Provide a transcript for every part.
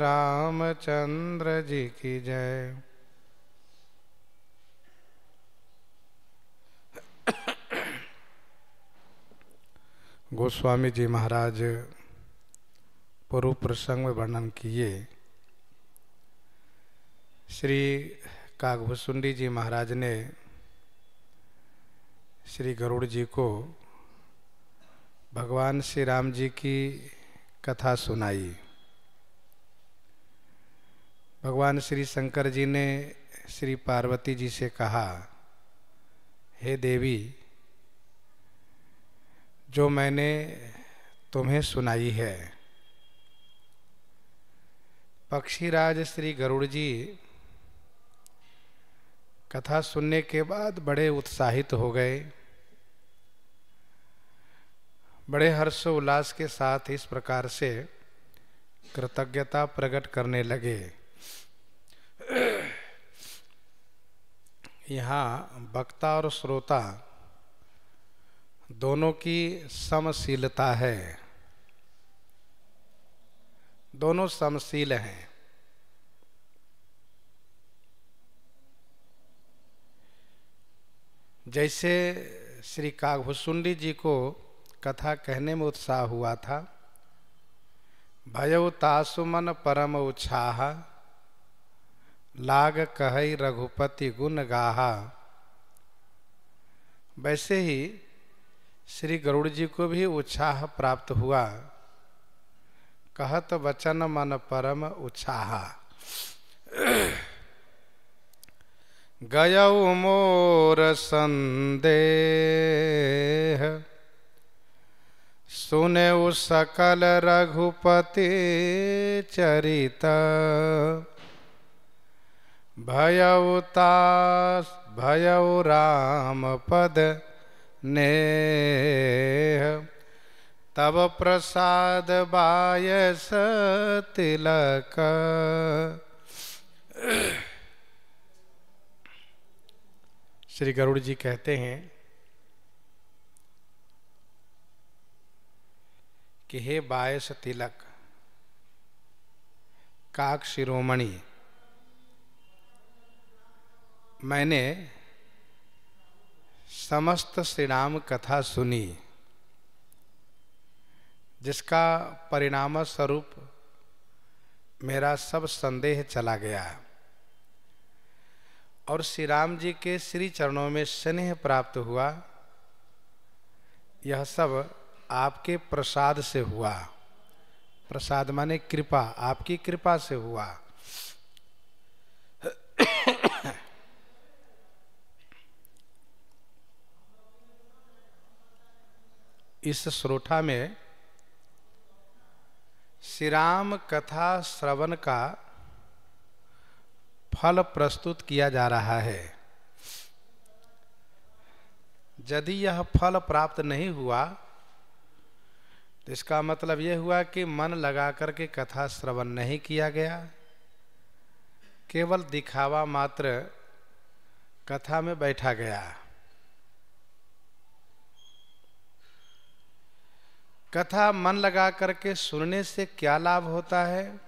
रामचंद्र जी की जय। गोस्वामी जी महाराज पूर्व प्रसंग में वर्णन किए। श्री कागभुसुंडी जी महाराज ने श्री गरुड़ जी को भगवान श्री राम जी की कथा सुनाई। भगवान श्री शंकर जी ने श्री पार्वती जी से कहा, हे देवी, जो मैंने तुम्हें सुनाई है। पक्षीराज श्री गरुड़ जी कथा सुनने के बाद बड़े उत्साहित हो गए। बड़े हर्ष उल्लास के साथ इस प्रकार से कृतज्ञता प्रकट करने लगे। यहाँ वक्ता और श्रोता दोनों की समशीलता है, दोनों समशील हैं। जैसे श्री कागभुसुंडी जी को कथा कहने में उत्साह हुआ था, भयउ तासु मन परम उत्साह, लाग कहई रघुपति गुण गाहा। वैसे ही श्री गरुड़ जी को भी उत्साह प्राप्त हुआ। कहत वचन मन परम उत्साह, गयउ मोर संदेह, सुनेउ सकल रघुपति चरित, भयउ तास भयउ राम पद नेह, तब प्रसाद बायस तिलक। श्री गरुड़ जी कहते हैं कि हे बायस तिलक, काक शिरोमणि, मैंने समस्त श्री राम कथा सुनी, जिसका परिणाम स्वरूप मेरा सब संदेह चला गया और श्री राम जी के श्री चरणों में स्नेह प्राप्त हुआ। यह सब आपके प्रसाद से हुआ। प्रसाद माने कृपा, आपकी कृपा से हुआ। इस श्रोठा में श्री राम कथा श्रवण का फल प्रस्तुत किया जा रहा है। यदि यह फल प्राप्त नहीं हुआ तो इसका मतलब यह हुआ कि मन लगा करके कथा श्रवण नहीं किया गया, केवल दिखावा मात्र कथा में बैठा गया। कथा मन लगा करके सुनने से क्या लाभ होता है?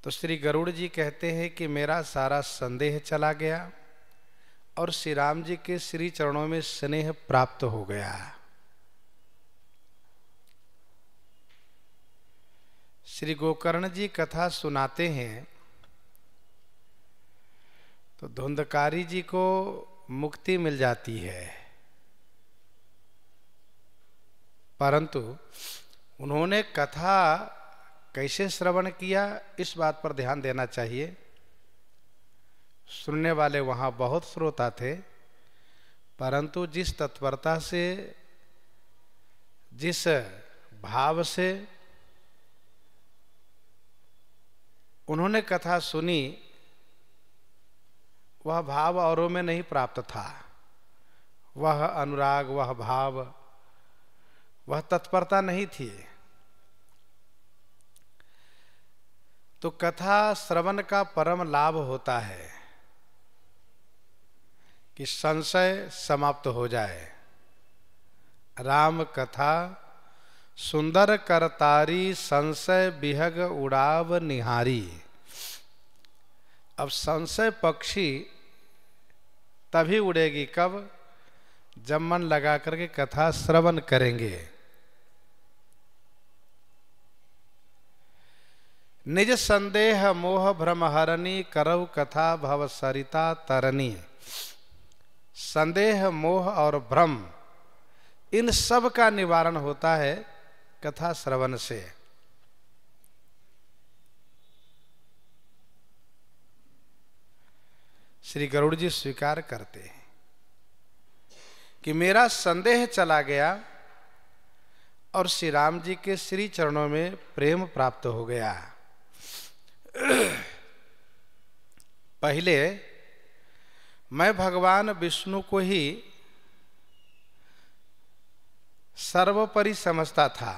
तो श्री गरुड़ जी कहते हैं कि मेरा सारा संदेह चला गया और श्री राम जी के श्री चरणों में स्नेह प्राप्त हो गया। श्री गोकर्ण जी कथा सुनाते हैं तो धुंधकारी जी को मुक्ति मिल जाती है, परंतु उन्होंने कथा कैसे श्रवण किया इस बात पर ध्यान देना चाहिए। सुनने वाले वहाँ बहुत श्रोता थे, परंतु जिस तत्परता से, जिस भाव से उन्होंने कथा सुनी, वह भाव औरों में नहीं प्राप्त था। वह अनुराग, वह भाव, वह तत्परता नहीं थी। तो कथा श्रवण का परम लाभ होता है कि संशय समाप्त हो जाए। राम कथा सुंदर करतारी संशय विहग उड़ाव निहारी। अब संशय पक्षी तभी उड़ेगी कब? जब मन लगा करके कथा श्रवण करेंगे। निज संदेह मोह भ्रम हरणी करऊ कथा भव सरिता तरनी। संदेह मोह और भ्रम इन सब का निवारण होता है कथा श्रवण से। श्री गरुड़ जी स्वीकार करते हैं कि मेरा संदेह चला गया और श्री राम जी के श्री चरणों में प्रेम प्राप्त हो गया। पहले मैं भगवान विष्णु को ही सर्वोपरि समझता था,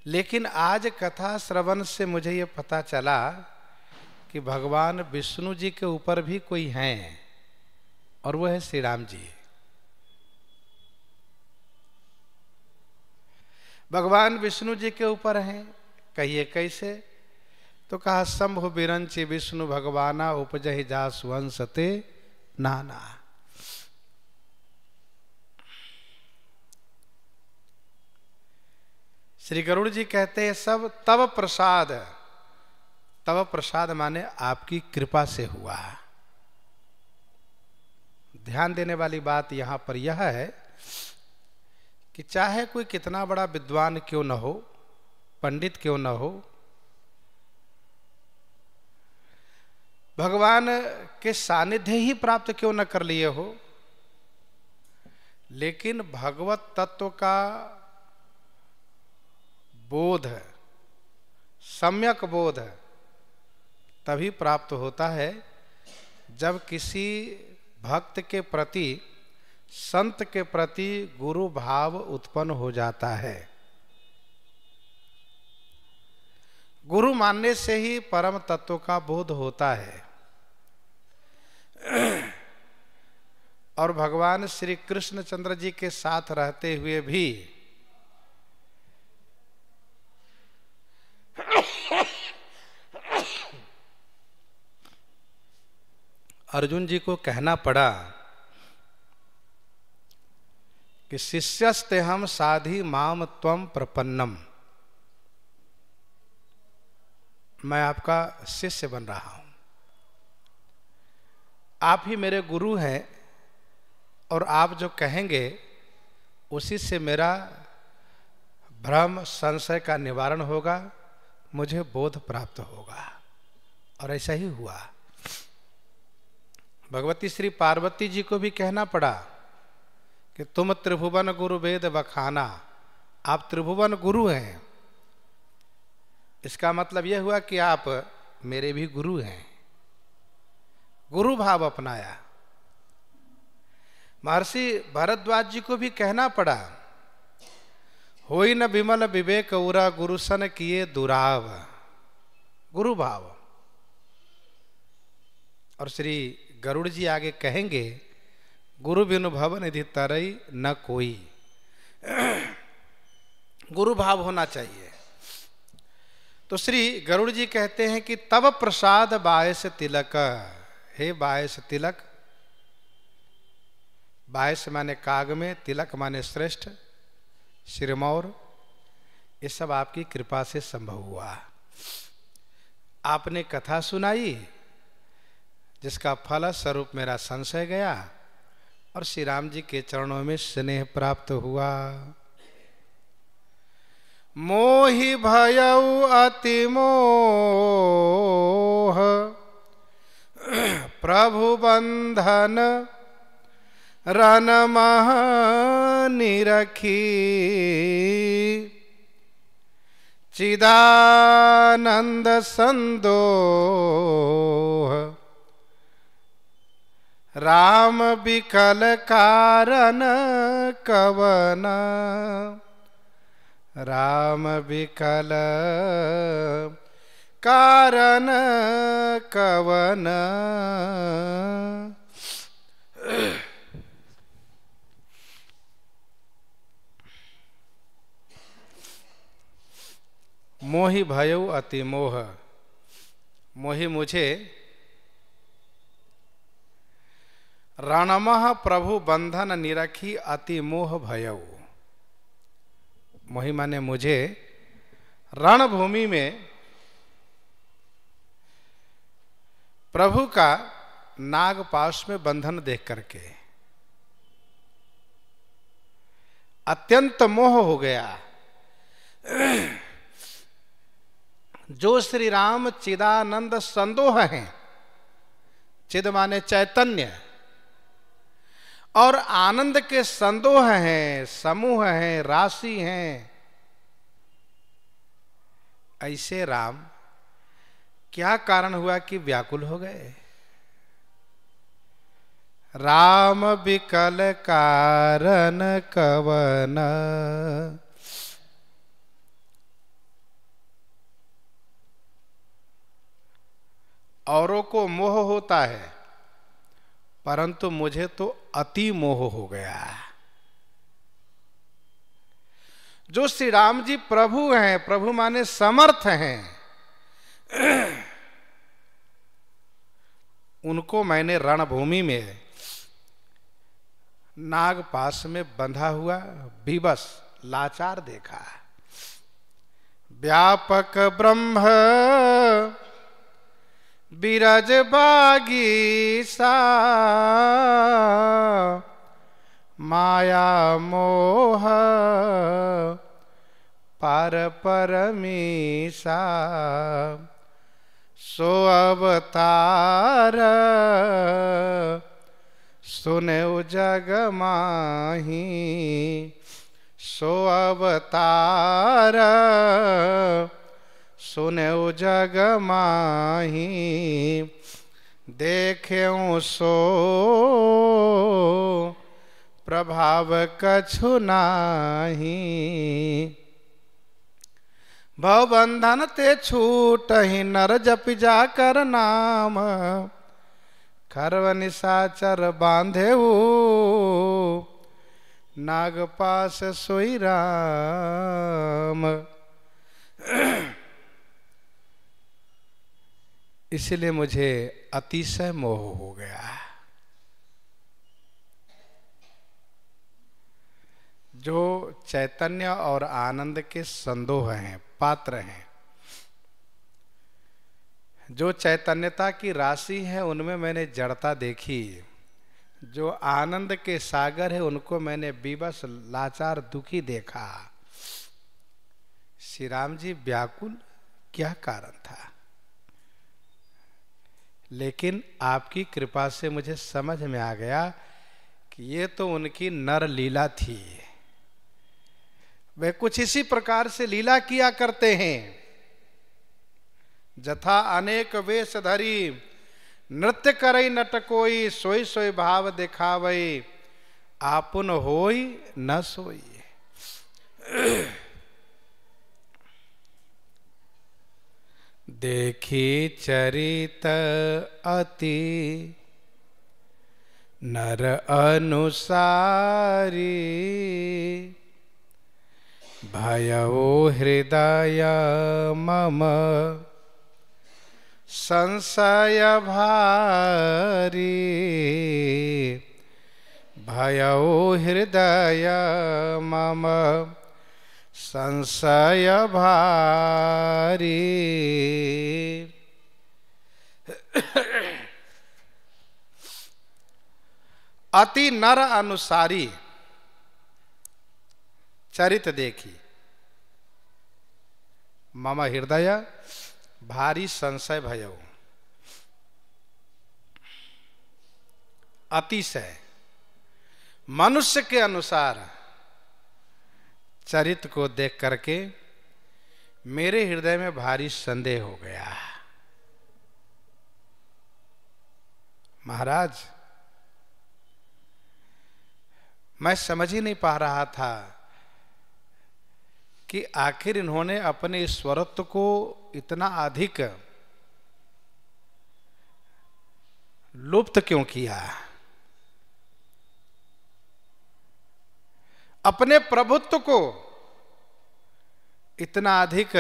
लेकिन आज कथा श्रवण से मुझे ये पता चला कि भगवान विष्णु जी के ऊपर भी कोई हैं और वो है श्री राम जी। भगवान विष्णु जी के ऊपर हैं, कहिए कैसे? तो कहा शंभु बिरंचि विष्णु भगवाना उपजहि जासु वंशते नाना। श्री गरुड़ जी कहते हैं सब तव प्रसाद। तव प्रसाद माने आपकी कृपा से हुआ। ध्यान देने वाली बात यहां पर यह है कि चाहे कोई कितना बड़ा विद्वान क्यों न हो, पंडित क्यों न हो, भगवान के सानिध्य ही प्राप्त क्यों न कर लिए हो, लेकिन भगवत तत्व का बोध, सम्यक बोध तभी प्राप्त होता है जब किसी भक्त के प्रति, संत के प्रति गुरु भाव उत्पन्न हो जाता है। गुरु मानने से ही परम तत्व का बोध होता है। और भगवान श्री कृष्णचंद्र जी के साथ रहते हुए भी अर्जुन जी को कहना पड़ा कि शिष्यस्ते हम साधि माम त्वम प्रपन्नम। मैं आपका शिष्य बन रहा हूं, आप ही मेरे गुरु हैं और आप जो कहेंगे उसी से मेरा भ्रम संशय का निवारण होगा, मुझे बोध प्राप्त होगा। और ऐसा ही हुआ। भगवती श्री पार्वती जी को भी कहना पड़ा कि तुम त्रिभुवन गुरु वेद बखाना। आप त्रिभुवन गुरु हैं, इसका मतलब यह हुआ कि आप मेरे भी गुरु हैं। गुरु भाव अपनाया। महर्षि भरद्वाज जी को भी कहना पड़ा, होई न विमल विवेक उरा गुरुसन किए दुराव। गुरु भाव। और श्री गरुड़ जी आगे कहेंगे, गुरु बिनु भव निधि तरई न कोई। गुरु भाव होना चाहिए। तो श्री गरुड़ जी कहते हैं कि तब प्रसाद बायस तिलक। हे बायस तिलक। बायस माने काग में, तिलक माने श्रेष्ठ, सिरमौर। ये सब आपकी कृपा से संभव हुआ। आपने कथा सुनाई जिसका फल स्वरूप मेरा संशय गया और श्री राम जी के चरणों में स्नेह प्राप्त हुआ। मोहि भयउ अति मोह प्रभु बंधन रन मह निरखी। चिदानंद संदोह राम विकल कारण कवन। राम विकल कारण कवन। मोहि भयउ अति मोह, मोहि मुझे रणमह प्रभु बंधन निरखी अति मोह भयउ। मोहि माने मुझे रणभूमि में प्रभु का नागपाश में बंधन देख करके अत्यंत मोह हो गया। जो श्री राम चिदानंद संदोह हैं, चिद माने चैतन्य, और आनंद के संदोह हैं, समूह हैं, राशि हैं, ऐसे राम क्या कारण हुआ कि व्याकुल हो गए? राम विकल कारण कवन, औरों को मोह होता है परंतु मुझे तो अति मोह हो गया। जो श्री राम जी प्रभु हैं, प्रभु माने समर्थ हैं, उनको मैंने रणभूमि में नागपाश में बंधा हुआ विवश लाचार देखा। व्यापक ब्रह्म बिरज बागीसा, माया मोह पार परमीसा, सो अवतार सुने जग माही, सो अवतार सुने जग माही, देखें सो प्रभाव कछु नाही। भवबंधन ते छूट ही नर जप जा कर नाम, खरव निशाचर बांधेऊ नागपाश सोई राम। इसलिए मुझे अतिशय मोह हो गया। जो चैतन्य और आनंद के संदोह हैं, पात्र हैं, जो चैतन्यता की राशि है उनमें मैंने जड़ता देखी, जो आनंद के सागर है उनको मैंने विवश लाचार दुखी देखा। श्री राम जी व्याकुल क्या कारण था? लेकिन आपकी कृपा से मुझे समझ में आ गया कि ये तो उनकी नर लीला थी। वे कुछ इसी प्रकार से लीला किया करते हैं। जथा अनेक वेश धरी नृत्य करई नटकोई, सोई सोई भाव दिखावई, आपुन होई न सोई। देखी चरित अति नर अनुसारी, भयउ हृदय मम संशय भारी, भयउ हृदय मम संशय भारी। अति नर अनुसारी चरित देखी, मम हृदय भारी संशय भयउ। अतिशय मनुष्य के अनुसार चरित्र को देख करके मेरे हृदय में भारी संदेह हो गया। महाराज, मैं समझ ही नहीं पा रहा था कि आखिर इन्होंने अपने ईश्वरत्व को इतना अधिक लुप्त क्यों किया, अपने प्रभुत्व को इतना अधिक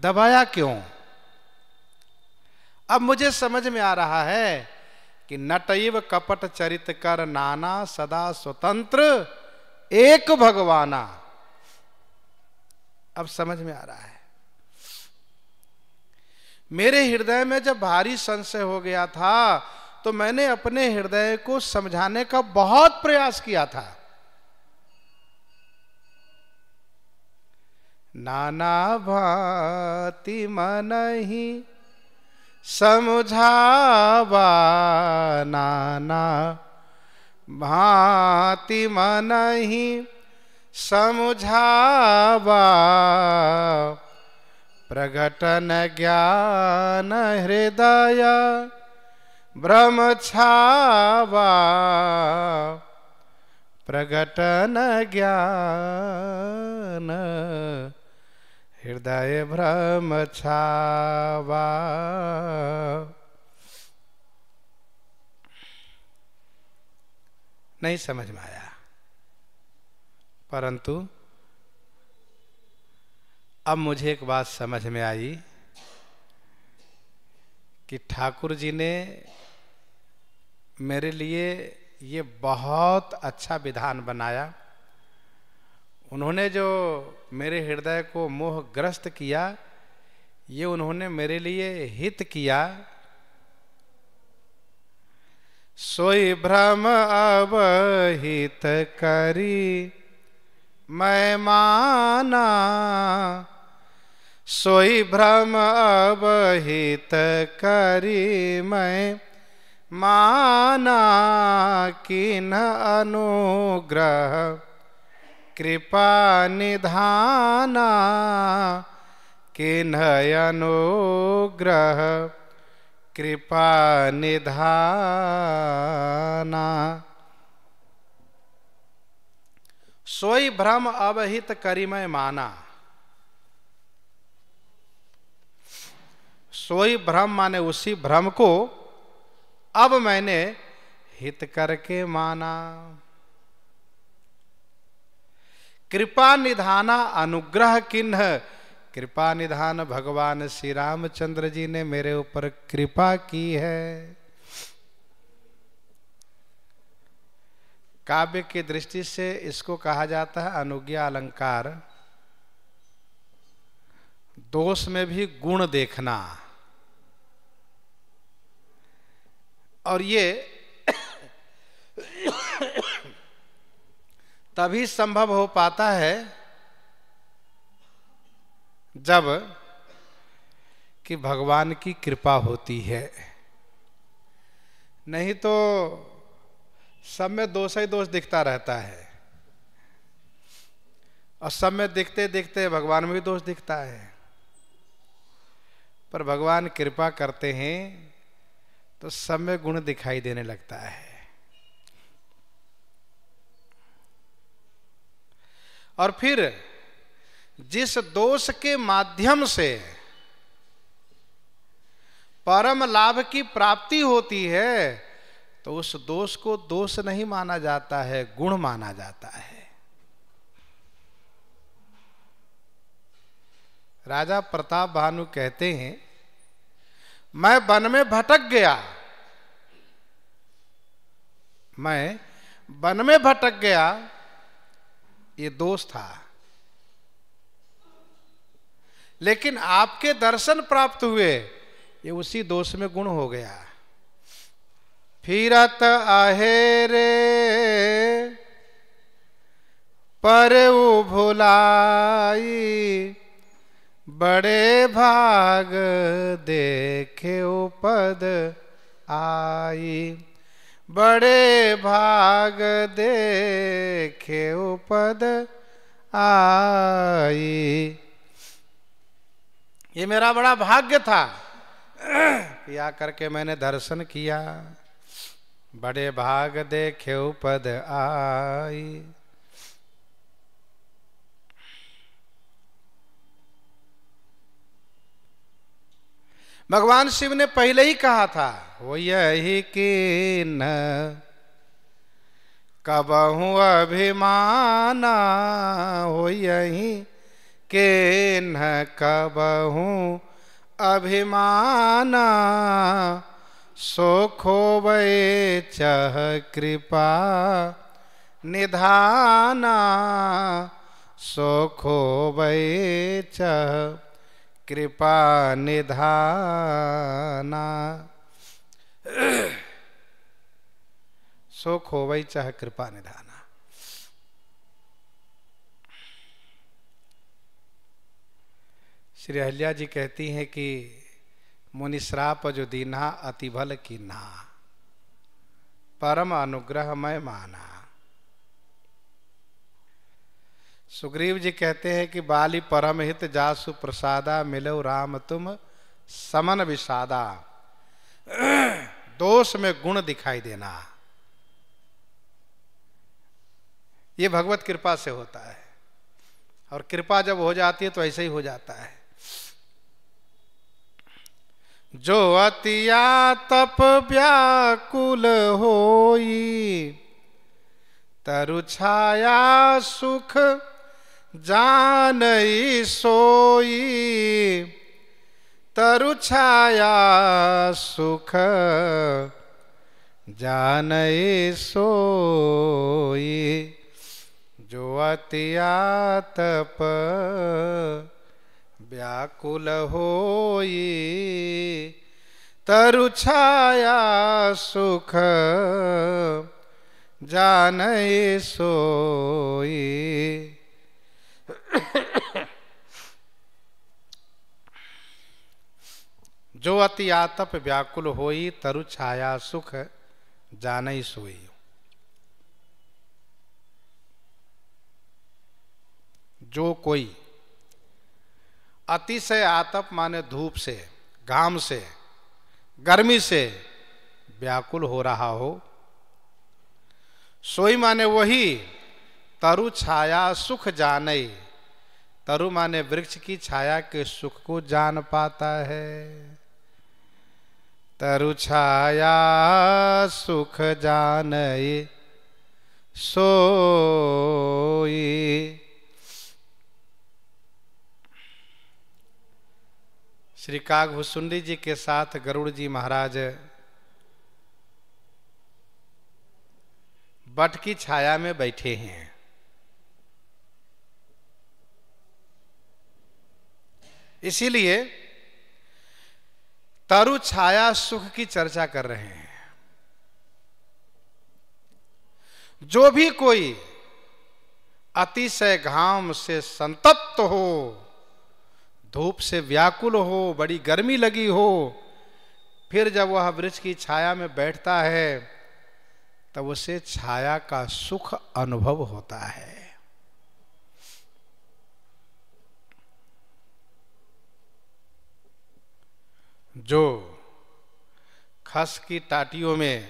दबाया क्यों? अब मुझे समझ में आ रहा है कि नटैव कपट चरित कर नाना सदा स्वतंत्र एक भगवाना। अब समझ में आ रहा है। मेरे हृदय में जब भारी संशय हो गया था तो मैंने अपने हृदय को समझाने का बहुत प्रयास किया था। नाना भांति मनहि समझावा, नाना भांति मनहि समझावा, प्रगटन ज्ञान हृदय ब्रह्म छावा, प्रगटन ज्ञान हृदय भ्रम छावा। नहीं समझ में आया, परंतु अब मुझे एक बात समझ में आई कि ठाकुर जी ने मेरे लिए ये बहुत अच्छा विधान बनाया। उन्होंने जो मेरे हृदय को मोहग्रस्त किया, ये उन्होंने मेरे लिए हित किया। सोई भ्रम अब हित करी मैं माना, सोई भ्रम अब हित करी मैं माना, किन अनुग्रह कृपा निधाना, किन अनुग्रह कृपा निधाना। सोई भ्रम अवहित करी मैं माना। सोई भ्रम माने उसी भ्रम को अब मैंने हित करके माना। कृपा निधाना अनुग्रह किन्ह, कृपा निधान भगवान श्री रामचंद्र जी ने मेरे ऊपर कृपा की है। काव्य की दृष्टि से इसको कहा जाता है अनुज्ञा अलंकार। दोष में भी गुण देखना, और ये तभी संभव हो पाता है जब कि भगवान की कृपा होती है। नहीं तो सब में दोष ही दोष दिखता रहता है, और सब में दिखते दिखते भगवान में भी दोष दिखता है। पर भगवान कृपा करते हैं तो सब में गुण दिखाई देने लगता है। और फिर जिस दोष के माध्यम से परम लाभ की प्राप्ति होती है, तो उस दोष को दोष नहीं माना जाता है, गुण माना जाता है। राजा प्रताप भानु कहते हैं, मैं वन में भटक गया, मैं वन में भटक गया, ये दोष था। लेकिन आपके दर्शन प्राप्त हुए, ये उसी दोष में गुण हो गया। फिरत आहे रे पर भुलाई, बड़े भाग देखे पद आई, बड़े भाग देखे पद आई। ये मेरा बड़ा भाग्य था कि आकर के मैंने दर्शन किया, बड़े भाग देखे पद आई। भगवान शिव ने पहले ही कहा था, वो यही कीन कबहू अभिमाना, हो यही के न कबहूँ अभिमाना, सो खोवे चह कृपा निधाना, सो खोवे चह कृपा निधाना। सो खोवई चह कृपा निधाना। श्री अहिल्या जी कहती हैं कि मुनिश्राप जो दीना अति भल की ना, परम अनुग्रह मैं माना। सुग्रीव जी कहते हैं कि बाली परम हित जासु प्रसादा, मिलो राम तुम समन विषादा। दोष में गुण दिखाई देना, ये भगवत कृपा से होता है। और कृपा जब हो जाती है तो ऐसे ही हो जाता है। जो अतिया तप व्याकुल होई, तरु छाया सुख जानई सोई, तरु छाया सुख जानई सोई। जो अतिया तप व्याकुल होई, तरु छाया सुख जानई सोई। जो अति आतप व्याकुल होई, तरु छाया सुख जानई सोई। जो कोई अतिशय आतप माने धूप से, घाम से, गर्मी से व्याकुल हो रहा हो, सोई माने वही तरु छाया सुख जानई। तरु माने वृक्ष की छाया के सुख को जान पाता है। तरु छाया सुख जानई सोई। श्री कागभूषुंडी जी के साथ गरुड़ जी महाराज बट की छाया में बैठे हैं। इसीलिए तरु छाया सुख की चर्चा कर रहे हैं। जो भी कोई अतिशय घाम से संतप्त हो, धूप से व्याकुल हो, बड़ी गर्मी लगी हो, फिर जब वह वृक्ष की छाया में बैठता है तब उसे छाया का सुख अनुभव होता है। जो खस की टाटियों में,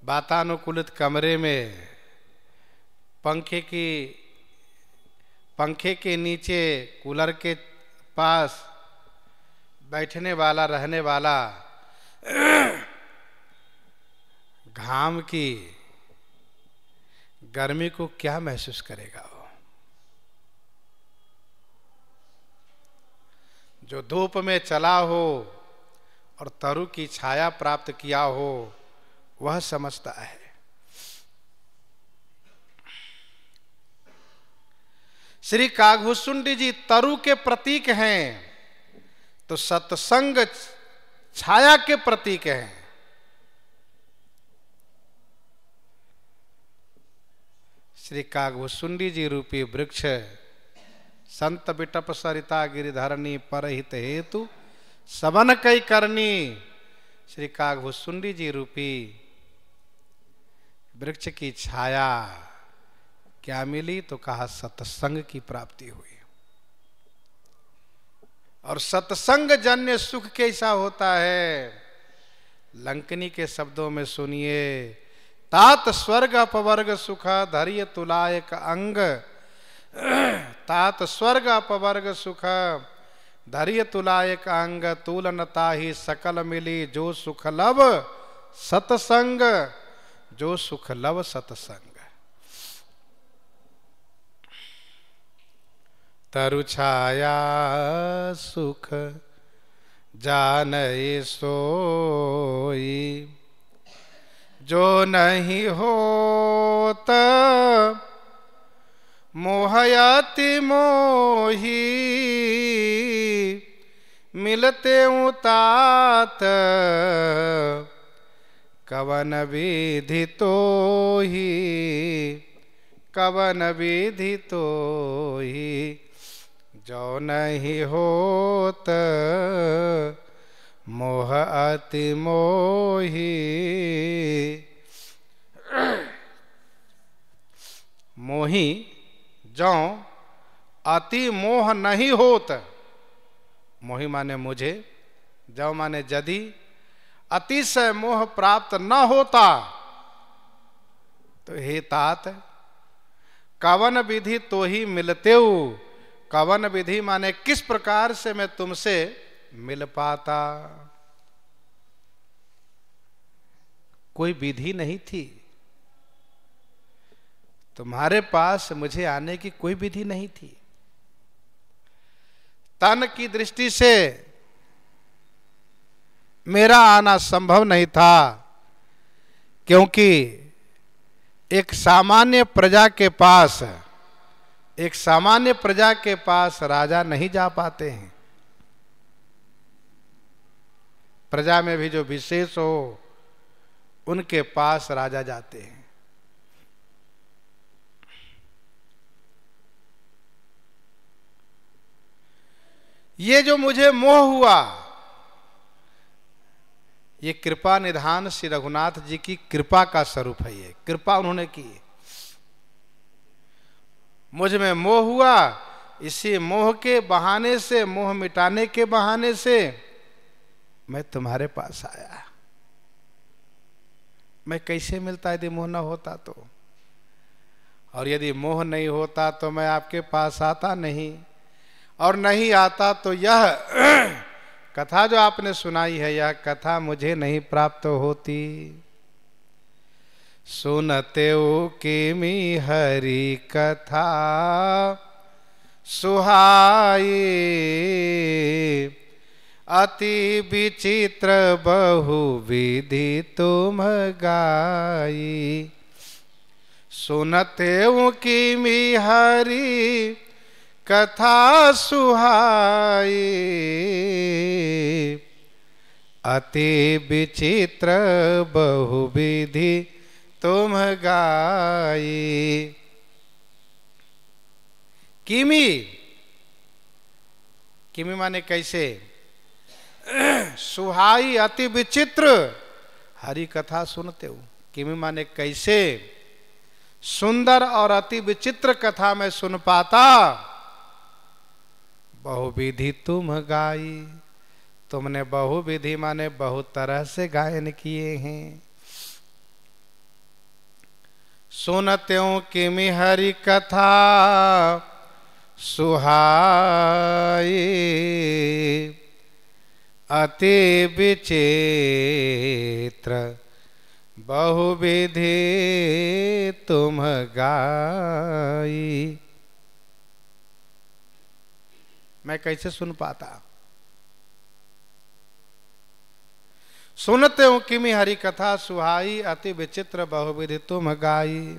वातानुकूलित कमरे में, पंखे के नीचे, कूलर के पास बैठने वाला, रहने वाला घाम की गर्मी को क्या महसूस करेगा? वो जो धूप में चला हो और तरु की छाया प्राप्त किया हो, वह समझता है। श्री कागभूषुंडी जी तरु के प्रतीक हैं तो सत्संग छाया के प्रतीक हैं। श्री कागभूषुंडी जी रूपी वृक्ष संत बिटप सरिता गिरिधरणी परहित हेतु सबन कई करनी। श्री कागभूषुंडी जी रूपी वृक्ष की छाया क्या मिली? तो कहा सत्संग की प्राप्ति हुई। और सत्संग जन्य सुख कैसा होता है? लंकनी के शब्दों में सुनिए, तात स्वर्ग अपवर्ग सुख धैर्य तुलायक अंग। तात स्वर्ग अपवर्ग सुख धैर्य तुलायक अंग, तुलनता ही सकल मिली जो सुख लव सत्संग, जो सुख लव सत्संग। तरु छाया सुख जानई सोई, जो नहीं होत मोहयति मोही, मिलते तात कवन विधि तोही, कवन विधि तोही, जो नहीं होत मोह अति मोही। मोही जो अति मोह नहीं होत, मोही माने मुझे, जो माने यदि अतिशय मोह प्राप्त न होता तो हे तात कवन विधि तो ही मिलते हो। कवन विधि माने किस प्रकार से मैं तुमसे मिल पाता। कोई विधि नहीं थी, तुम्हारे पास मुझे आने की कोई विधि नहीं थी। तन की दृष्टि से मेरा आना संभव नहीं था, क्योंकि एक सामान्य प्रजा के पास, एक सामान्य प्रजा के पास राजा नहीं जा पाते हैं। प्रजा में भी जो विशेष हो उनके पास राजा जाते हैं। ये जो मुझे मोह हुआ, ये कृपा निधान श्री रघुनाथ जी की कृपा का स्वरूप है। ये कृपा उन्होंने की, मुझ में मोह हुआ, इसी मोह के बहाने से, मोह मिटाने के बहाने से मैं तुम्हारे पास आया। मैं कैसे मिलता यदि मोह न होता तो, और यदि मोह नहीं होता तो मैं आपके पास आता नहीं, और नहीं आता तो यह कथा जो आपने सुनाई है, यह कथा मुझे नहीं प्राप्त होती। सुनते हो किमी हरि कथा सुहाई, अति विचित्र बहु विधि तुम गाई। सुनते हो किमी हरि कथा सुहाई, अति विचित्र बहुविधि तुम गाई। किमी, किमी माने कैसे, सुहाई अति विचित्र हरि कथा सुनते हो। किमी माने कैसे सुंदर और अति विचित्र कथा में सुन पाता। बहुविधि तुम गाई, तुमने बहुविधि माने बहुत तरह से गायन किए हैं। सुनते हो किमि हरि कथा सुहाई, अति विचित्र बहुविधि तुम गाई। मैं कैसे सुन पाता। सुनते हूं किमि हरि कथा सुहाई, अति विचित्र बहुविधि तुम गाई।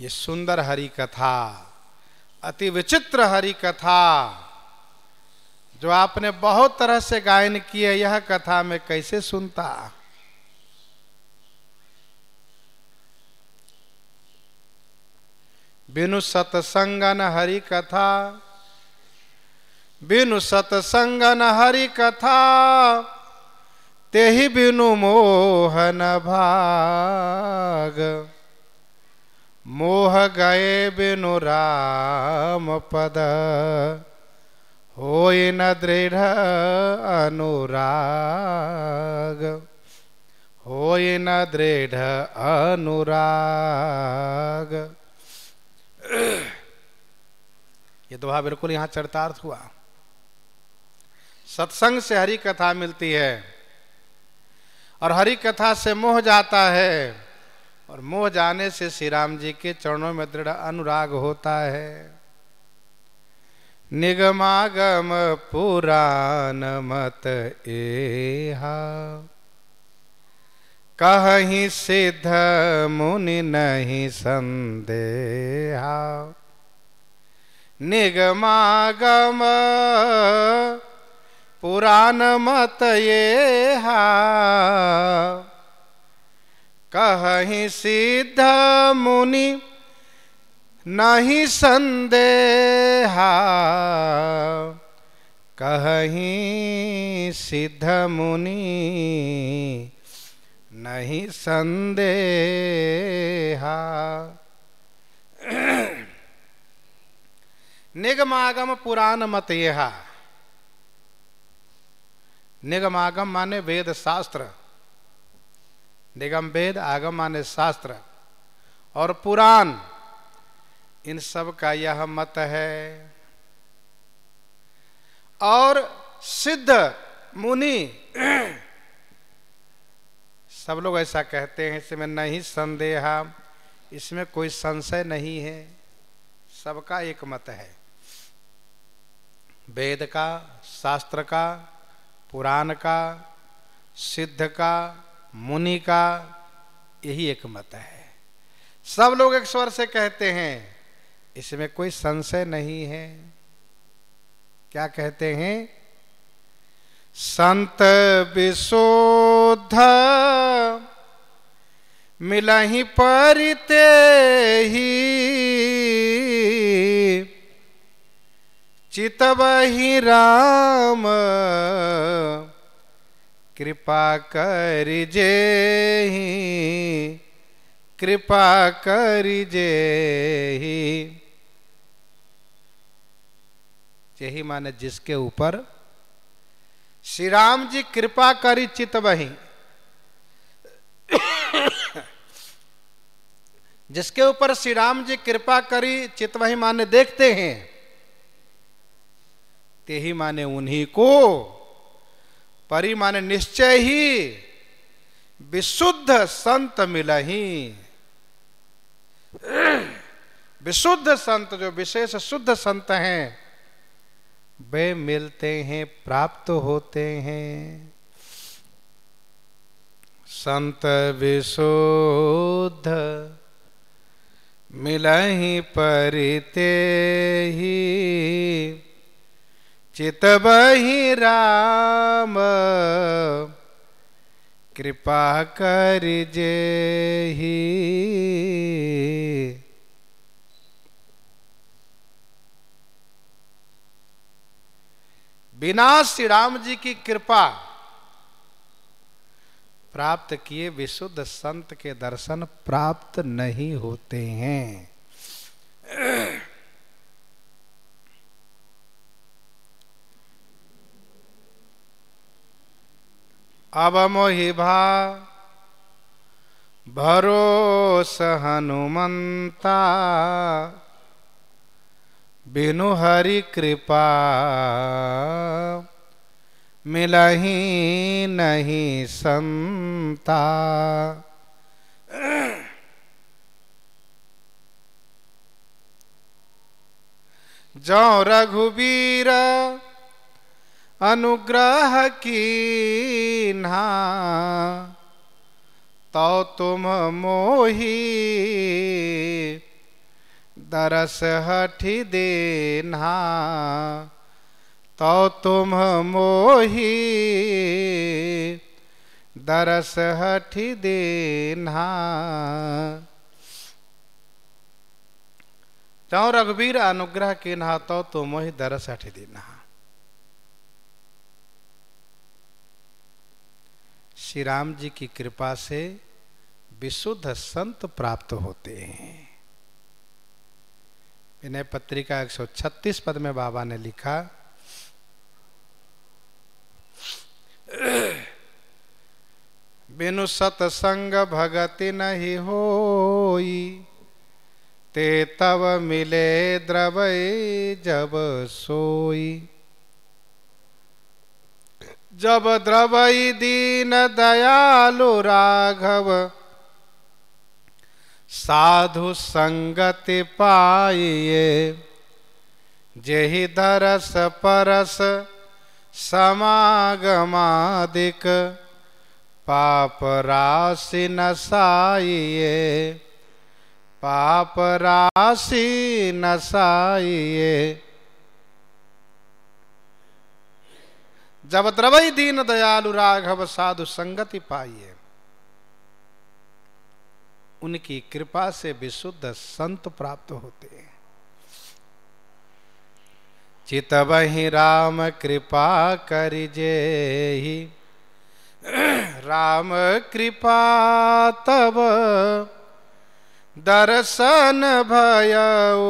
ये सुंदर हरि कथा, अति विचित्र हरि कथा जो आपने बहुत तरह से गायन किए, यह कथा मैं कैसे सुनता। बिनु सतसंगन हरि कथा, बिनु सतसंगन हरि कथा, तेहि बिनु मोहन भाग। मोह गए बिनु राम पद, होय न दृढ़ अनुराग। होय न दृढ़ अनुराग। ये दोहा बिल्कुल यहां चरितार्थ हुआ। सत्संग से हरि कथा मिलती है और हरि कथा से मोह जाता है, और मोह जाने से श्री राम जी के चरणों में दृढ़ अनुराग होता है। निगमागम पुराण मत एहा, कहीं सिद्ध मुनि नहीं संदेहा। निगमागम पुराण मत एहा, कहीं सिद्ध मुनि नहीं संदेहा। कहीं सिद्ध मुनि नहीं संदेहा। निगमागम पुराण मत यहा। निगमागम माने वेद शास्त्र, निगम वेद, आगम माने शास्त्र, और पुराण, इन सब का यह मत है। और सिद्ध मुनि, सब लोग ऐसा कहते हैं, इसमें नहीं संदेहा, इसमें कोई संशय नहीं है, सबका एक मत है। वेद का, शास्त्र का, पुराण का, सिद्ध का, मुनि का, यही एक मत है। सब लोग एक स्वर से कहते हैं, इसमें कोई संशय नहीं है। क्या कहते हैं? संत विशुद्ध मिलहि परिते ही, चितवहि राम कृपा करिजेहि, कृपा करिजेहि। यही माने जिसके ऊपर श्री राम जी कृपा करी चितवहि, जिसके ऊपर श्री राम जी कृपा करी चितवहि माने देखते हैं, ते ही माने उन्हीं को, परि माने निश्चय ही, विशुद्ध संत मिलहि। विशुद्ध संत, जो विशेष शुद्ध संत हैं, वे मिलते हैं, प्राप्त होते हैं। संत विशुद्ध मिलहि परिते ही, चितवहि राम कृपा करिजेहि। बिना श्री राम जी की कृपा प्राप्त किए विशुद्ध संत के दर्शन प्राप्त नहीं होते हैं। अब मोहि भा भरोस हनुमंता, बिनु हरि कृपा मिलहि नहीं संता। जो रघुबीर अनुग्रह कीन्हा, तो तुम मोहि दरस हठि देन्हा। तो तुम मोहि दरस हठि देन्हा। जो रघुबीर अनुग्रह कीन्हा, तो तुम मोहि दरस हठि देन्हा। श्री राम जी की कृपा से विशुद्ध संत प्राप्त होते हैं। विनय पत्रिका 136 पद में बाबा ने लिखा, बिनु सतसंग भगति नहीं होई, ते तब मिले द्रवै जब सोई। जब द्रवै दीन दयालु राघव, साधु संगति पाइए, जेहि दरस परस समागमादिक, पाप राशि नसाइए, पाप राशि नसाइए। जब द्रवई दीन दयालु राघव, साधु संगति पाइए। उनकी कृपा से विशुद्ध संत प्राप्त होते हैं। चितवहि राम कृपा करिजेहि, राम कृपा तब दर्शन भयऊ,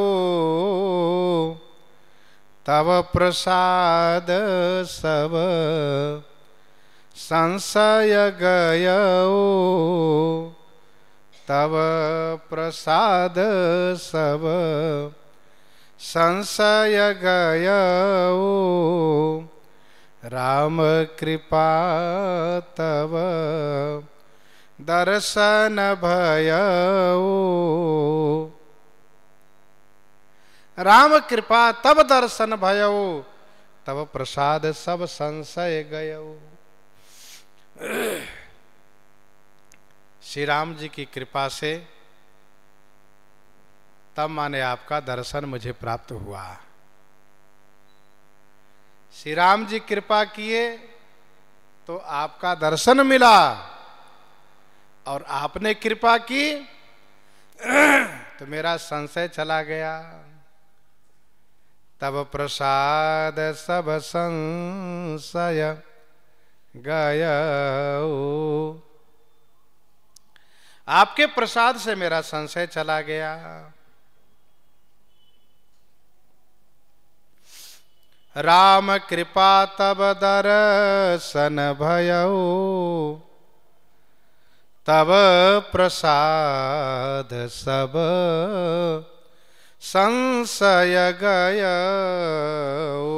तब प्रसाद सब संशय गयऊ, तब प्रसाद सब संशय गयऊ, राम कृपा तब दर्शन भयऊ। राम कृपा तब दर्शन भयऊ, तब प्रसाद सब संशय गयऊ। श्री राम जी की कृपा से तब माने आपका दर्शन मुझे प्राप्त हुआ। श्री राम जी कृपा किए तो आपका दर्शन मिला, और आपने कृपा की तो मेरा संशय चला गया। तब प्रसाद सब संशय गयऊ, आपके प्रसाद से मेरा संशय चला गया। राम कृपा तब दर्शन भयऊ, तब प्रसाद सब संशय गयऊ।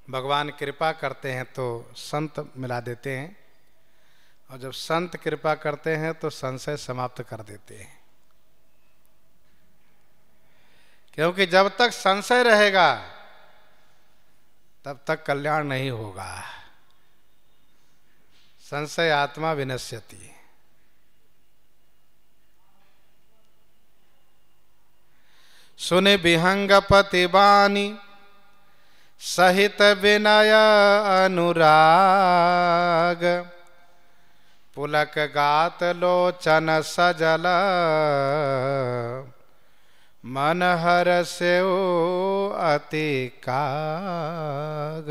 भगवान कृपा करते हैं तो संत मिला देते हैं, और जब संत कृपा करते हैं तो संशय समाप्त कर देते हैं। क्योंकि जब तक संशय रहेगा तब तक कल्याण नहीं होगा। संशय आत्मा विनश्यति। सुने विहंगपति बानी, सहित विनय अनुराग, पुलक गात लोचन सजल, मन हरस्यो अति काग।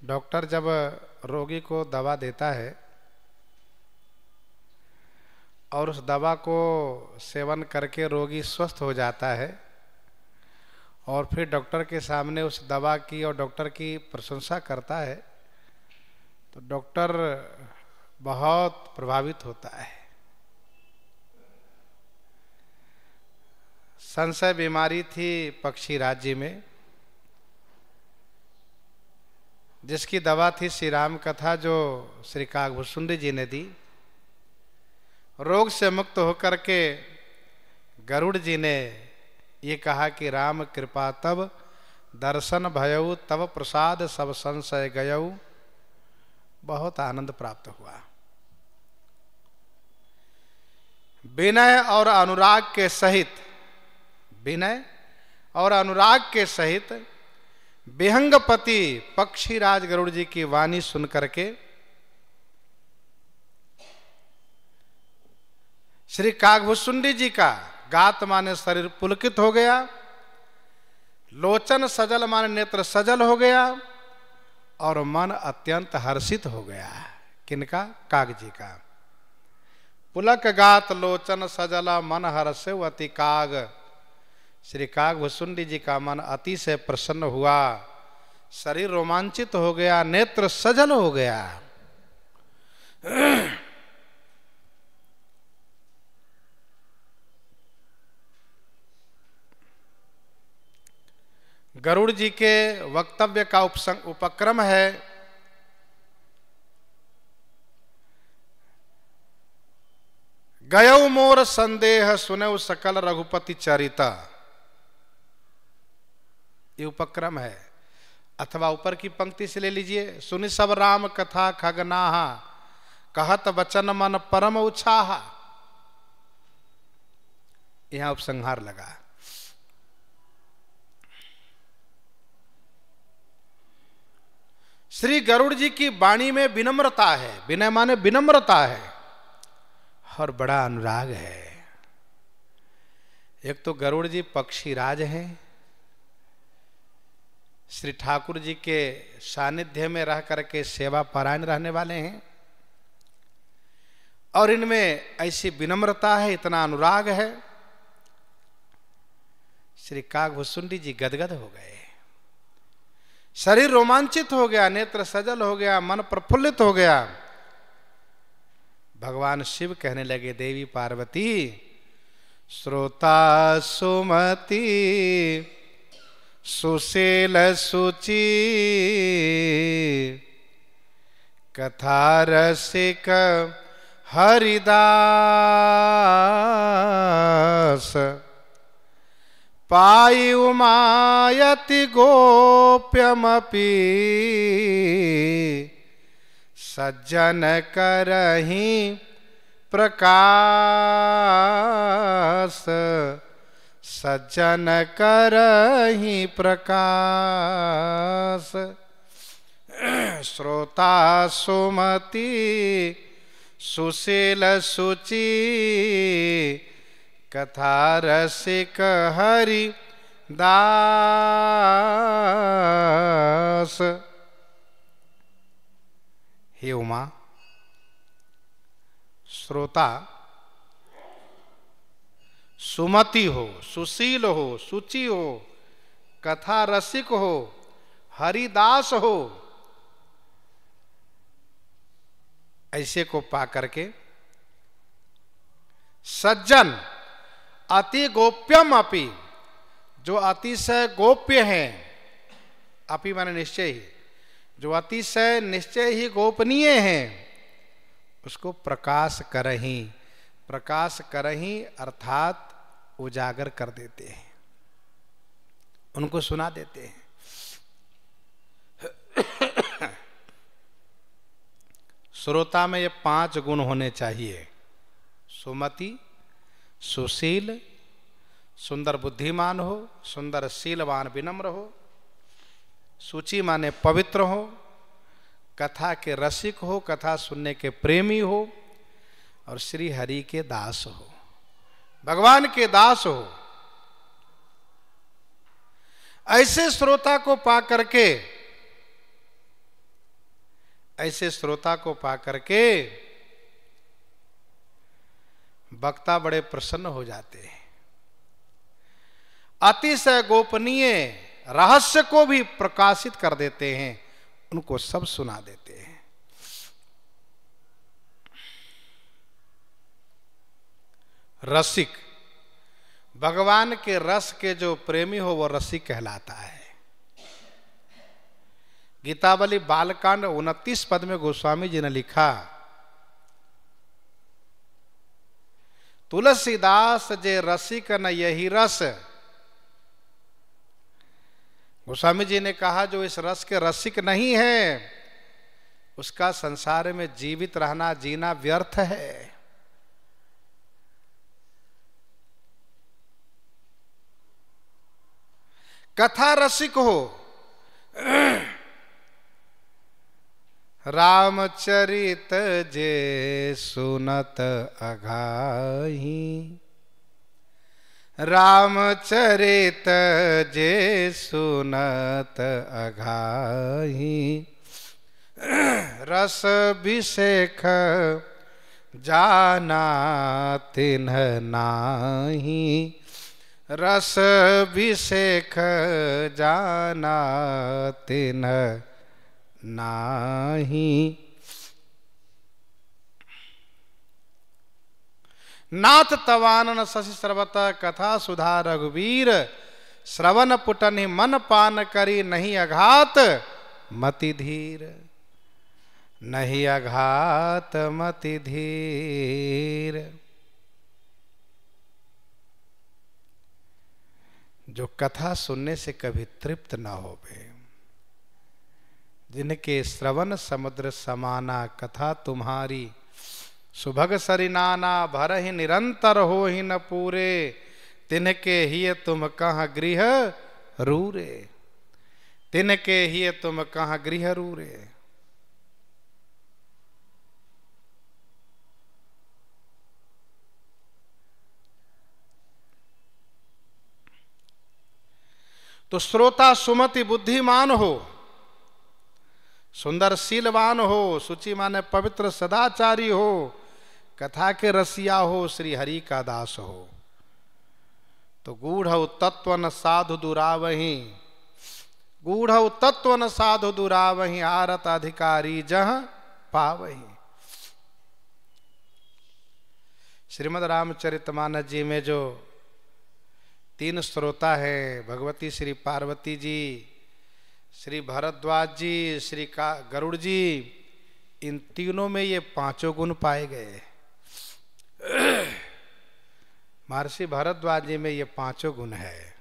डॉक्टर जब रोगी को दवा देता है और उस दवा को सेवन करके रोगी स्वस्थ हो जाता है, और फिर डॉक्टर के सामने उस दवा की और डॉक्टर की प्रशंसा करता है, तो डॉक्टर बहुत प्रभावित होता है। संशय बीमारी थी पक्षी राज्य में, जिसकी दवा थी श्री राम कथा, जो श्री काकभूषुंडी जी ने दी। रोग से मुक्त होकर के गरुड़ जी ने ये कहा कि राम कृपा तब दर्शन भयऊ, तब प्रसाद सब संशय गयऊ। बहुत आनंद प्राप्त हुआ। विनय और अनुराग के सहित, विनय और अनुराग के सहित विहंगपति पक्षीराज गरुड़ जी की वाणी सुन करके श्री काकभूषुंडी जी का गात माने शरीर पुलकित हो गया, लोचन सजल माने नेत्र सजल हो गया, और मन अत्यंत हर्षित हो गया। किनका? काग जी का। पुलक गात लोचन सजला, मन हर्षे अति काग। श्री काकभूषुंडी जी का मन अति से प्रसन्न हुआ, शरीर रोमांचित हो गया, नेत्र सजल हो गया। गरुड़ जी के वक्तव्य का उपक्रम है गयो मोर संदेह सुनौ सकल रघुपति चरिता। ये उपक्रम है, अथवा ऊपर की पंक्ति से ले लीजिए, सुनि सब राम कथा खगनाहा कहत वचन मन परम उछाहा। यहां उपसंहार लगा। श्री गरुड़ जी की वाणी में विनम्रता है, विनय माने विनम्रता है और बड़ा अनुराग है। एक तो गरुड़ जी पक्षीराज हैं, श्री ठाकुर जी के सानिध्य में रह करके सेवा परायण रहने वाले हैं, और इनमें ऐसी विनम्रता है, इतना अनुराग है। श्री काकभुसुंडी जी गदगद हो गए, शरीर रोमांचित हो गया, नेत्र सजल हो गया, मन प्रफुल्लित हो गया। भगवान शिव कहने लगे, देवी पार्वती श्रोता सुमति सुशील सुचि कथा रसिक हरिदास पाई उमायति गोप्यमपि सज्जन करहि प्रकाश सज्जन करहि प्रकाश। श्रोता सुमति सुशील सुचि कथा रसिक हरि दास। हे उमा, श्रोता सुमति हो, सुशील हो, सुचि हो, कथा रसिक हो, हरिदास हो, ऐसे को पा करके सज्जन अति गोप्यम अपि, जो अतिशय गोप्य हैं, अपि माने निश्चय ही, जो अतिशय निश्चय ही गोपनीय हैं, उसको प्रकाश करही, प्रकाश करही अर्थात उजागर कर देते हैं, उनको सुना देते हैं। श्रोता में ये 5 गुण होने चाहिए, सुमति, सुशील, सुंदर बुद्धिमान हो, सुंदर शीलवान विनम्र हो, सुचि माने पवित्र हो, कथा के रसिक हो, कथा सुनने के प्रेमी हो, और श्री हरि के दास हो, भगवान के दास हो। ऐसे श्रोता को पा करके, ऐसे श्रोता को पा करके वक्ता बड़े प्रसन्न हो जाते हैं। अतिशय गोपनीय रहस्य को भी प्रकाशित कर देते हैं, उनको सब सुना देते हैं। रसिक, भगवान के रस के जो प्रेमी हो वो रसिक कहलाता है। गीतावली बालकांड 29 पद में गोस्वामी जी ने लिखा, तुलसीदास जे रसिक न यही रस। गोस्वामी जी ने कहा, जो इस रस के रसिक नहीं है उसका संसार में जीवित रहना, जीना व्यर्थ है। कथा रसिक हो, रामचरित जे सुनत अघाही, रामचरित जे सुनत अघाही, रस विषेख जाना तिन्ह नाही, रस विषेख जाना तिन्ह नाही। नाथ तवानन शशि सर्वत कथा सुधा रघुवीर, श्रवण पुटनि मन पान करी, नहीं अघात मति धीर, नहीं अघात मति धीर। जो कथा सुनने से कभी तृप्त न होवे, जिनके श्रवण समुद्र समाना, कथा तुम्हारी सुभग सरिनाना, भर ही निरंतर हो ही न पूरे, तिनके ही तुम कहाँ गृह रूरे, तिनके ही तुम कहाँ गृह रूरे। तो श्रोता सुमति बुद्धिमान हो, सुंदर शीलवान हो, शुचि माने पवित्र सदाचारी हो, कथा के रसिया हो, श्री हरि का दास हो। तो गूढ़ तत्व न साधु दुरावही, गूढ़ तत्व न साधु दुरावही, आरत अधिकारी जह पावही। श्रीमद् रामचरितमानस जी में जो 3 श्रोता है, भगवती श्री पार्वती जी, श्री भरद्वाज जी, श्री गरुड़ जी, इन तीनों में ये 5 गुण पाए गए। महर्षि भरद्वाज जी में ये 5 गुण है।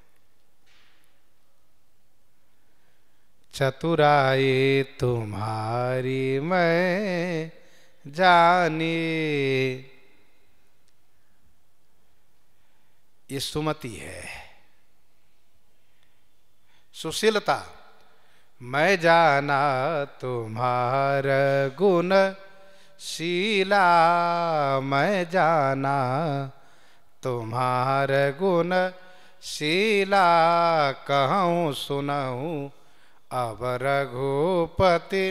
चतुराई तुम्हारी मैं जानी, ये सुमति है। सुशीलता, मैं जाना तुम्हारा गुण शीला, मैं जाना तुम्हारा गुण शीला, कहूँ सुनाऊँ अब रघुपति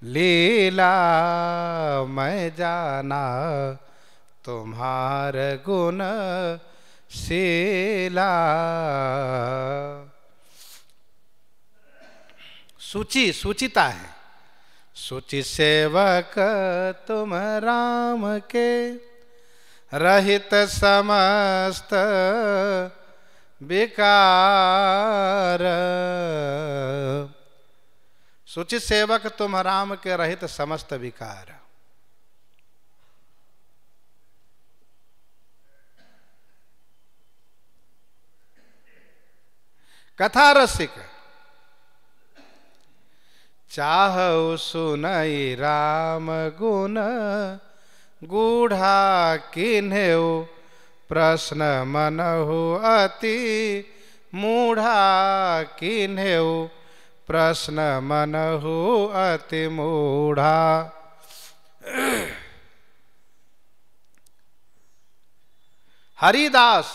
लीला, मैं जाना तुम्हारा गुण शीला। सूची, सूचिता है। सूचि सेवक तुम राम के, रहित समस्त विकार। सूचि सेवक तुम राम के, रहित समस्त विकार। कथा रसिक, चाहु सुनई राम गुण, गूढ़ा किन्हेउ प्रश्न मनहु अति मूढ़ा, किन्हेउ प्रश्न मनहु अति मूढ़ा। हरिदास,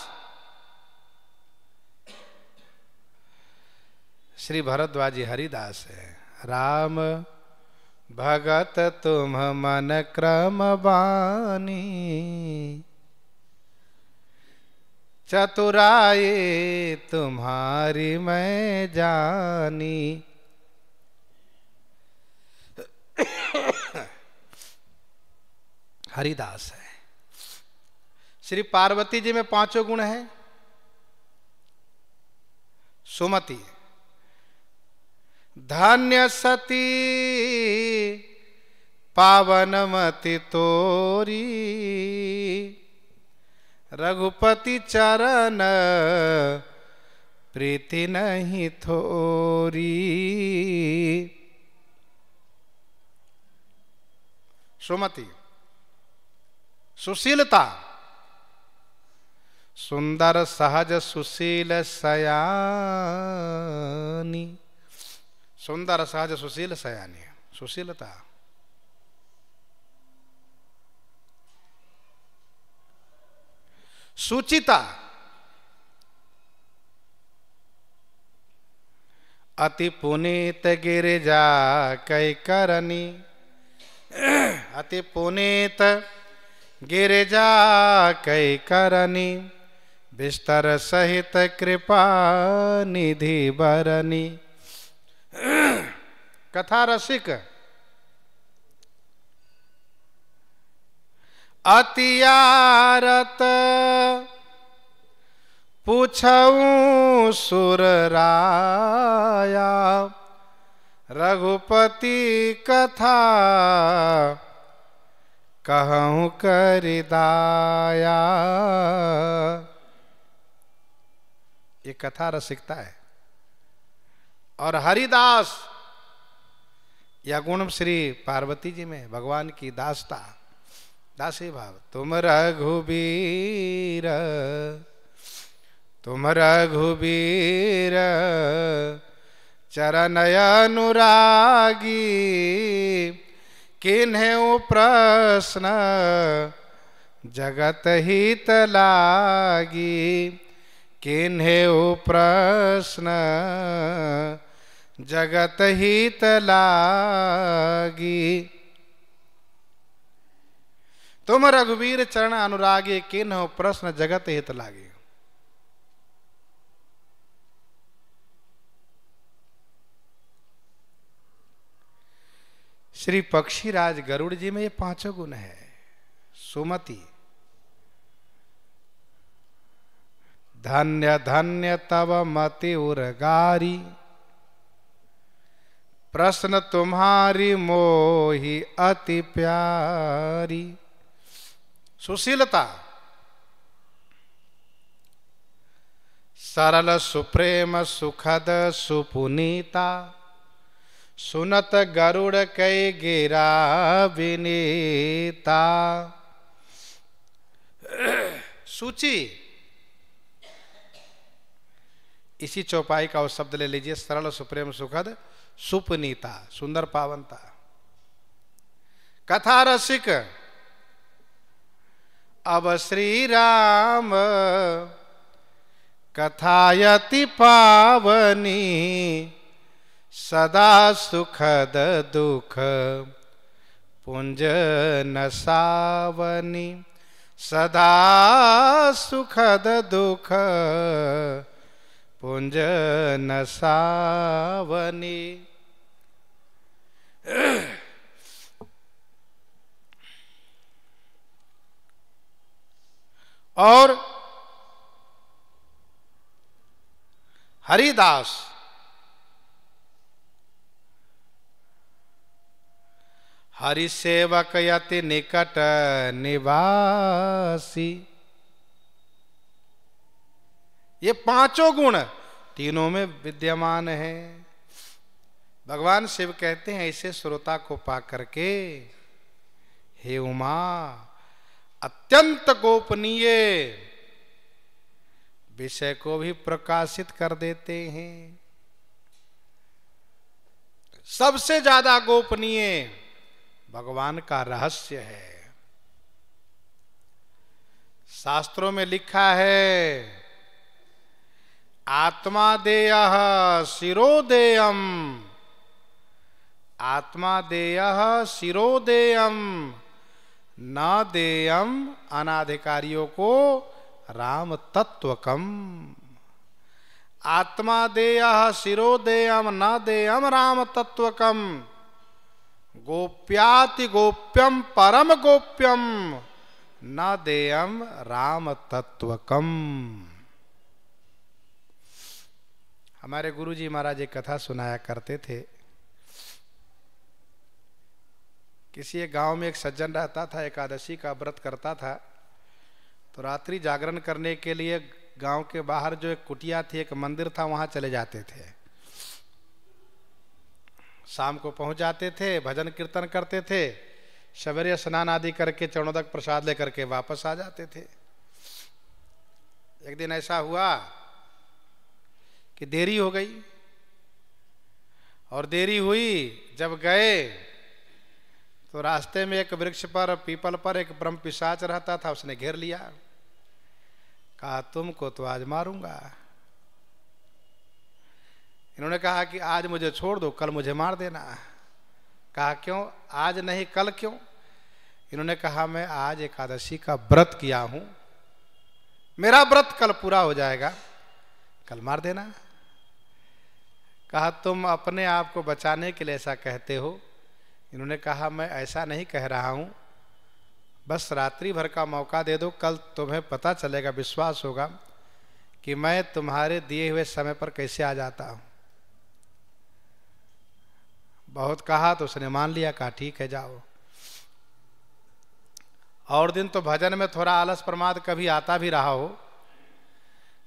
श्री भरद्वाजी हरिदास है। राम भगत तुम मन क्रम बानी, चतुराई तुम्हारी मैं जानी। हरिदास है। श्री पार्वती जी में 5 गुण हैं। सुमति, धन्य सती पावनमति तोरी, रघुपति चरण प्रीति नहीं थोरी। सुमति, सुशीलता, सुंदर सहज सुशील सयानी, सुंदर सहज सुशील सयानी, सुशीलता। सुचिता, अति पुनीत गिरिजा कई करनी, अति पुनीत गिरिजा कई करनी, बिस्तर सहित कृपा निधि बरनी। कथा रसिक, अतियारत पूछऊं सुर राया रघुपति कथा कहूं करिदाया। ये कथा रसिकता है। और हरिदास यह गुण श्री पार्वती जी में भगवान की दासता, दासी भाव। तुम रघुबीर, तुम रघुबीर चरण अनुरागी, किन्हें प्रश्न जगत हित लागी, किन्हें प्रश्न जगत हित लागी। तुम रघुवीर चरण अनुरागी, किन्हें प्रश्न जगत हित लागी। श्री पक्षीराज गरुड़ जी में ये पांचों गुण है। सुमति, धन्य धन्य तव मति उर्गारी, प्रश्न तुम्हारी मोहि अति प्यारी। सुशीलता, सरल सुप्रेम सुखद सुपुनीता, सुनत गरुड़ कै गिरा विनीता। सूची, इसी चौपाई का वो शब्द ले लीजिए, सरल सुप्रेम सुखद सुपनीता, सुंदर पावनता। कथा रसिक, अब श्री राम कथायति पावनी, सदा सुखद दुख पुंज नसावनी, सदा सुखद दुख पुंज नसावनी। और हरिदास, हरि सेवक यति निकट निवासी। ये पांचों गुण तीनों में विद्यमान है। भगवान शिव कहते हैं ऐसे श्रोता को पा करके हे उमा अत्यंत गोपनीय विषय को भी प्रकाशित कर देते हैं। सबसे ज्यादा गोपनीय भगवान का रहस्य है। शास्त्रों में लिखा है आत्मा देयः शिरोदेयम, आत्मा देयः शिरोदेयम, न देयम अनाधिकारियों को राम तत्वकम। आत्मा देयः शिरोदेयम न देयम राम तत्वकम, गोप्याति गोप्यम परम गोप्यम न देयम राम तत्वकम। हमारे गुरुजी महाराज एक कथा सुनाया करते थे। किसी एक गांव में एक सज्जन रहता था, एकादशी का व्रत करता था। तो रात्रि जागरण करने के लिए गांव के बाहर जो एक कुटिया थी, एक मंदिर था, वहां चले जाते थे। शाम को पहुंच जाते थे, भजन कीर्तन करते थे, सवेरे स्नान आदि करके चरणोदक प्रसाद लेकर के वापस आ जाते थे। एक दिन ऐसा हुआ कि देरी हो गई, और देरी हुई जब गए तो रास्ते में एक वृक्ष पर, पीपल पर एक ब्रह्म पिशाच रहता था, उसने घेर लिया। कहा तुमको तो आज मारूंगा। इन्होंने कहा कि आज मुझे छोड़ दो, कल मुझे मार देना। कहा क्यों? आज नहीं कल क्यों? इन्होंने कहा मैं आज एकादशी का व्रत किया हूं, मेरा व्रत कल पूरा हो जाएगा, कल मार देना। कहा तुम अपने आप को बचाने के लिए ऐसा कहते हो। इन्होंने कहा मैं ऐसा नहीं कह रहा हूं, बस रात्रि भर का मौका दे दो, कल तुम्हें पता चलेगा, विश्वास होगा कि मैं तुम्हारे दिए हुए समय पर कैसे आ जाता हूं। बहुत कहा तो उसने मान लिया, कहा ठीक है जाओ। और दिन तो भजन में थोड़ा आलस प्रमाद कभी आता भी रहा हो,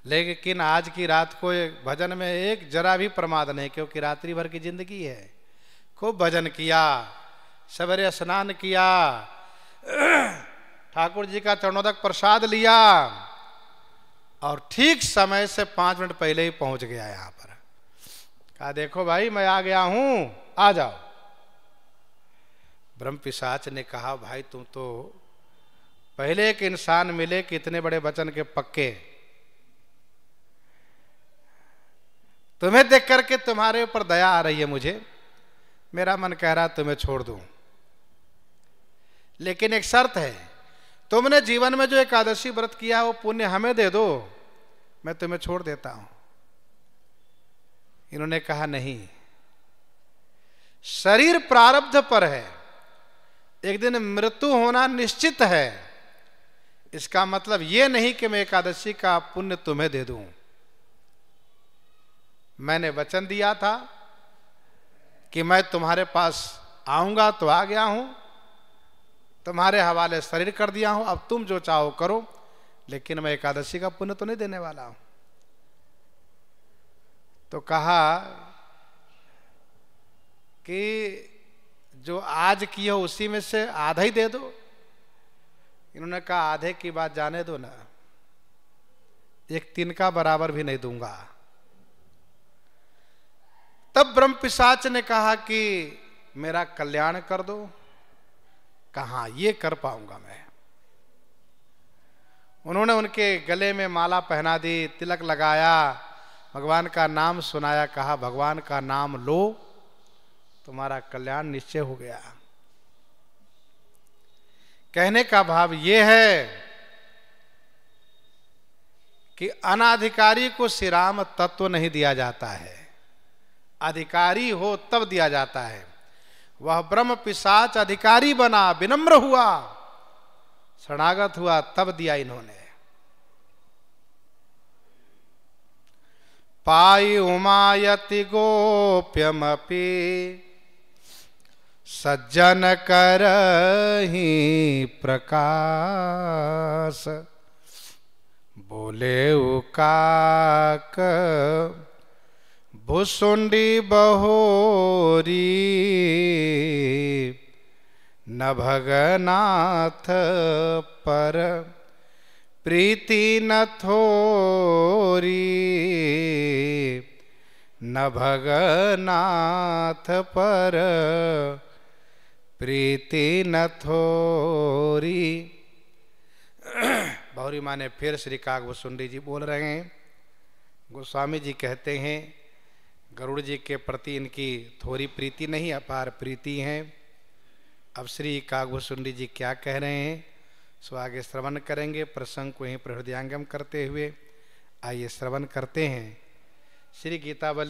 लेकिन आज की रात को भजन में एक जरा भी प्रमाद नहीं, क्योंकि रात्रि भर की जिंदगी है। खूब भजन किया, सवेरे स्नान किया, ठाकुर जी का चरणोदक प्रसाद लिया और ठीक समय से 5 मिनट पहले ही पहुंच गया यहां पर। कहा देखो भाई मैं आ गया हूं, आ जाओ। ब्रह्म पिशाच ने कहा भाई तुम तो पहले एक इंसान मिले कि इतने बड़े वचन के पक्के, तुम्हें देख करके तुम्हारे ऊपर दया आ रही है मुझे, मेरा मन कह रहा तुम्हें छोड़ दूं, लेकिन एक शर्त है, तुमने जीवन में जो एकादशी व्रत किया वो पुण्य हमें दे दो, मैं तुम्हें छोड़ देता हूं। इन्होंने कहा नहीं, शरीर प्रारब्ध पर है, एक दिन मृत्यु होना निश्चित है, इसका मतलब यह नहीं कि मैं एकादशी का पुण्य तुम्हें दे दूं। मैंने वचन दिया था कि मैं तुम्हारे पास आऊंगा तो आ गया हूं, तुम्हारे हवाले शरीर कर दिया हूं, अब तुम जो चाहो करो, लेकिन मैं एकादशी का पुण्य तो नहीं देने वाला हूं। तो कहा कि जो आज किए हो उसी में से आधा ही दे दो। इन्होंने कहा आधे की बात जाने दो ना, एक तिनका बराबर भी नहीं दूंगा। तब ब्रह्म पिशाच ने कहा कि मेरा कल्याण कर दो। कहा ये कर पाऊंगा मैं। उन्होंने उनके गले में माला पहना दी, तिलक लगाया, भगवान का नाम सुनाया, कहा भगवान का नाम लो, तुम्हारा कल्याण निश्चय हो गया। कहने का भाव यह है कि अनाधिकारी को श्री राम तत्व नहीं दिया जाता है, अधिकारी हो तब दिया जाता है। वह ब्रह्म पिशाच अधिकारी बना, विनम्र हुआ, शरणागत हुआ, तब दिया इन्होंने। पाई उमायति गोप्यमपि सज्जन करहि प्रकाश। बोले उकाक भुसुंडी बहोरी, न भगनाथ पर प्रीति न थोरी, न भगनाथ पर प्रीति न थोरी। बहुरी माने फिर श्री काक भुसुंडी जी बोल रहे हैं। गोस्वामी जी कहते हैं गरुड़ जी के प्रति इनकी थोड़ी प्रीति नहीं, अपार प्रीति है। अब श्री काकभुसुंडी जी क्या कह रहे हैं सो आगे श्रवण करेंगे। प्रसंग को यहीं पर हृदयांगम करते हुए आइए श्रवण करते हैं। श्री गीतावली